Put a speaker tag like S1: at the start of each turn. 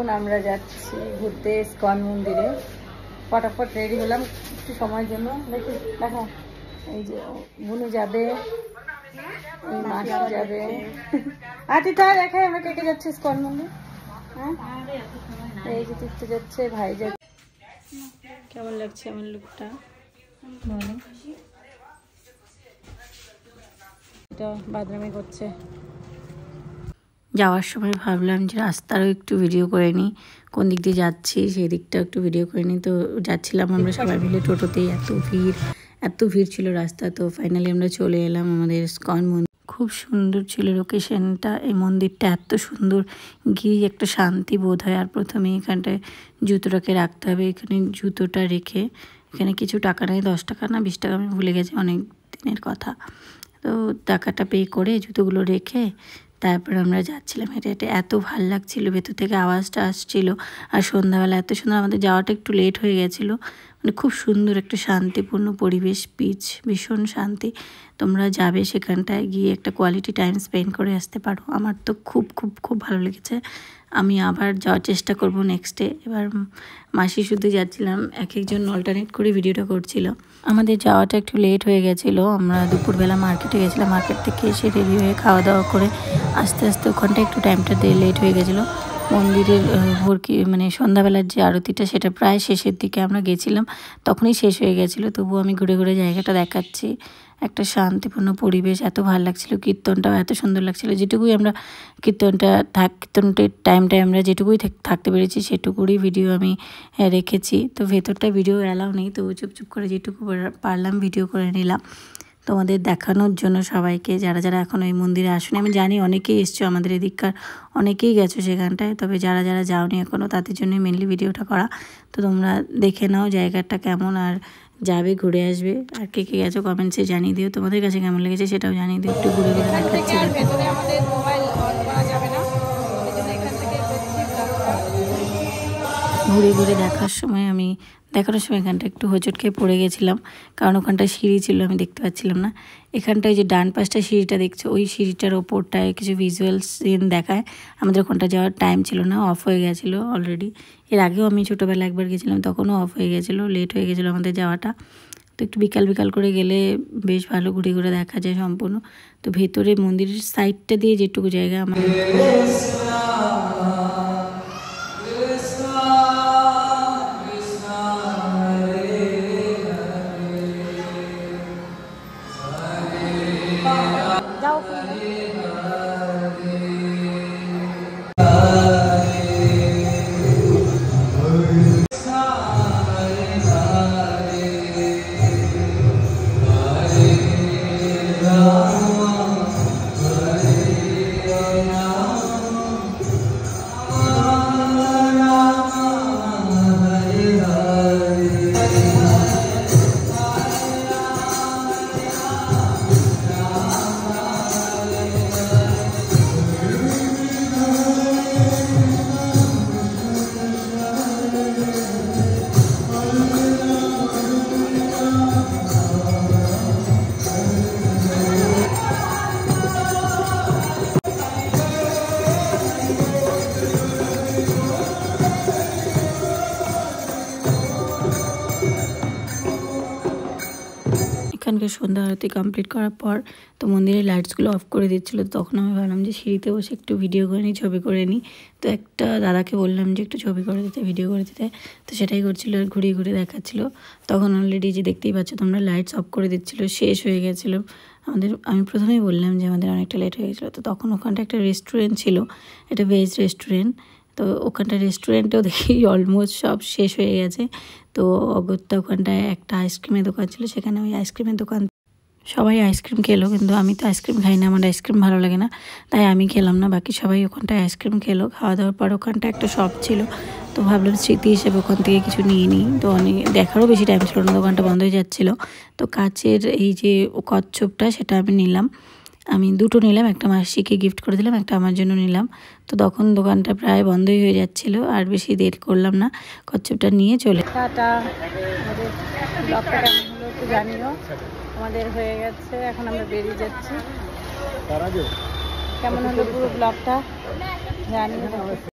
S1: এখন আমরা যাচ্ছি ঘুরতে ইসকন মন্দিরে। ফটাফট রেডি হলাম একটু সময়ের জন্য। দেখি দেখা, এই যে বুনু যাবে, এই মাসি যাবে। আচ্ছা তাই দেখাই আমরা কে কে যাচ্ছি ইসকন মন্দির। হ্যাঁ, এই যে তীর্থ যাচ্ছে, ভাই যাচ্ছে। কেমন লাগছে আমার লুকটা? এটা বাদরামি করছে। যাওয়ার সময় ভাবলাম যে রাস্তারও একটু ভিডিও করে নিই, কোন দিক দিয়ে যাচ্ছি সেই দিকটা একটু ভিডিও করে নিই। তো যাচ্ছিলাম আমরা সবাই মিলে টোটোতেই, এত ভিড় ছিল রাস্তা। তো ফাইনালি আমরা চলে এলাম আমাদের ইসকন মন্দির। খুব সুন্দর ছিল লোকেশনটা, এই মন্দিরটা এত সুন্দর, গিয়ে একটা শান্তি বোধ হয়। আর প্রথমে এখানটায় জুতোটাকে রাখতে হবে, এখানে জুতোটা রেখে, এখানে কিছু টাকা নেয়, 10 টাকা না 20 টাকা, আমি ভুলে গেছি, অনেক দিনের কথা। তো টাকাটা পে করে জুতোগুলো রেখে তারপর আমরা যাচ্ছিলাম হেঁটে হেঁটে। এত ভাল লাগছিলো, ভেতর থেকে আওয়াজটা আসছিলো। আর সন্ধ্যাবেলা এত সুন্দর, আমাদের যাওয়াটা একটু লেট হয়ে গেছিলো। মানে খুব সুন্দর একটা শান্তিপূর্ণ পরিবেশ, পিচ ভীষণ শান্তি। তোমরা যাবে সেখানটায়, গিয়ে একটা কোয়ালিটি টাইম স্পেন্ড করে আসতে পারো। আমার তো খুব খুব খুব ভালো লেগেছে। আমি আবার যাওয়ার চেষ্টা করব নেক্সটে। এবার মাসি শুধু যাচ্ছিলাম, এক একজন অল্টারনেট করে ভিডিওটা করছিল। আমাদের যাওয়াটা একটু লেট হয়ে গেছিলো। আমরা দুপুরবেলা মার্কেটে গেছিলাম, মার্কেট থেকে এসে রেডি হয়ে খাওয়া দাওয়া করে আস্তে আস্তে ওখানটা একটু টাইমটা লেট হয়ে গেছিলো। মন্দিরের মানে সন্ধ্যাবেলার যে আরতিটা সেটা প্রায় শেষের দিকে আমরা গেছিলাম, তখনই শেষ হয়ে গেছিলো। তবুও আমি ঘুরে ঘুরে জায়গাটা দেখাচ্ছি। একটা শান্তিপূর্ণ পরিবেশ, এত ভালো লাগছিলো। কীর্তনটাও এত সুন্দর লাগছিলো। যেটুকুই আমরা কীর্তনটার টাইমটায় আমরা যেটুকুই থাকতে পেরেছি সেটুকুরই ভিডিও আমি রেখেছি। তো ভেতরটা ভিডিও অ্যালাউ নেই, তো চুপ করে যেটুকু পারলাম ভিডিও করে নিলাম তোমাদের দেখানোর জন্য সবাইকে। যারা যারা এখন ওই মন্দিরে আসেনি, আমি জানি অনেকেই এসছো, আমাদের এদিককার অনেকেই গেছো সেখানটায়, তবে যারা যারা যাওনি এখনও তাদের জন্যই মেনলি ভিডিওটা করা। তো তোমরা দেখে নাও জায়গাটা কেমন, আর যাবে ঘুরে আসবে। আর কে কে গেছো কমেন্টসে জানিয়ে দিও, তোমাদের কাছে কেমন লেগেছে সেটাও জানিয়ে দিও। একটু ঘুরে ঘুরে দেখাচ্ছি। ঘুরে ঘুরে দেখানোর সময় এখানটা একটু হোঁচট খেয়ে পড়ে গেছিলাম, কারণ ওখানটায় সিঁড়ি ছিল, আমি দেখতে পাচ্ছিলাম না। এখানটায় যে ডান পাশটা সিঁড়িটা দেখছো, ওই সিঁড়িটার ওপরটায় কিছু ভিজুয়াল সিন দেখায়। আমাদের ওখানটা যাওয়ার টাইম ছিল না, অফ হয়ে গেছিলো অলরেডি। এর আগেও আমি ছোটোবেলা একবার গেছিলাম, তখনও অফ হয়ে গেছিলো, লেট হয়ে গেছিলো আমাদের যাওয়াটা। তো একটু বিকাল করে গেলে বেশ ভালো ঘুরে ঘুরে দেখা যায় সম্পূর্ণ। তো ভেতরে মন্দিরের সাইডটা দিয়ে যেটুকু জায়গা আমার এখানকার সন্ধ্যা আরতি কমপ্লিট করার পর তো মন্দিরের লাইটসগুলো অফ করে দিচ্ছিলো। তখন আমি ভাবলাম যে সিঁড়িতে বসে একটু ভিডিও করে নিই, ছবি করে নিই। তো একটা দাদাকে বললাম যে একটু ছবি করে দিতে, ভিডিও করে দিতে। তো সেটাই করছিলো, আর ঘুরিয়ে ঘুরে দেখাচ্ছিলো। তখন অলরেডি যে দেখতেই পাচ্ছ তোমরা, লাইটস অফ করে দিচ্ছিলো, শেষ হয়ে গেছিলো আমাদের। আমি প্রথমেই বললাম যে আমাদের অনেকটা লেট হয়ে গেছিলো। তো তখন ওখানটা একটা রেস্টুরেন্ট ছিল, এটা ভেজ রেস্টুরেন্ট। তো ওখানটা রেস্টুরেন্টেও দেখি অলমোস্ট সব শেষ হয়ে গেছে। তো অগত্যা ওখানটায় একটা আইসক্রিমের দোকান ছিল, সেখানে ওই আইসক্রিমের দোকান সবাই আইসক্রিম খেলো, কিন্তু আমি তো আইসক্রিম খাই না, আমার আইসক্রিম ভালো লাগে না, তাই আমি খেলাম না। বাকি সবাই ওখানটায় আইসক্রিম খেলো। খাওয়া দাওয়ার পর ওখানটা একটা শপ ছিল, তো ভাবলাম স্মৃতি হিসেবে ওখান থেকে কিছু নিয়ে নিই। তো অনেক দেখারও বেশি টাইম ছিল না, দোকানটা বন্ধ হয়ে যাচ্ছিলো। তো কাচের এই যে কচ্ছপটা সেটা আমি নিলাম, আমি দুটো নিলাম, একটা মাসিকে গিফট করে দিলাম, একটা আমার জন্য নিলাম। তো তখন দোকানটা প্রায় বন্ধই হয়ে যাচ্ছিলো, আর বেশি দেরি করলাম না, কচ্ছপটা নিয়ে চলে। টাটা, আমাদের ব্লগটা কেমন হলো একটু জানিও। আমাদের হয়ে গেছে, এখন আমরা বেরিয়ে যাচ্ছি। কেমন হলো পুরো ব্লগটা জানিও।